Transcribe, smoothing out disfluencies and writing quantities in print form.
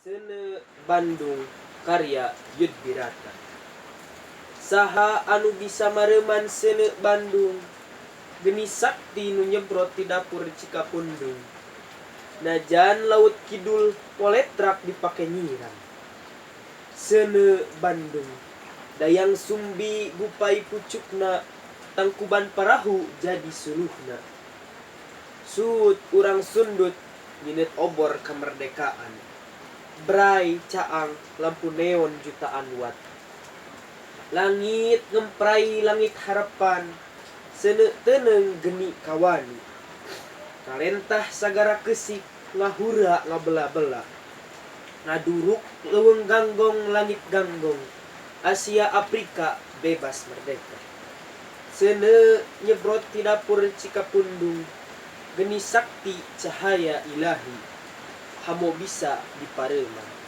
Sene Bandung karya Yudbirata. Saha anu bisa mareman sene Bandung, geni sakti nu nyebrot ti dapur Cikapundung. Najan laut kidul poletrak dipake nyirang. Sene Bandung, dayang sumbi gupai pucukna, tangkuban parahu jadi suluhna. Sud urang sundut nyinet obor kemerdekaan. Brai caang lampu neon jutaan watt. Langit ngemprai langit harapan, sene teneng geni kawani. Kalentah sagara kesik ngahura ngabela-bela. Ngaduruk leuweung ganggong langit ganggong, Asia Afrika bebas merdeka. Sene nyebrot ti dapur Cikapundung, geni sakti cahaya ilahi, hamo bisa dipareman.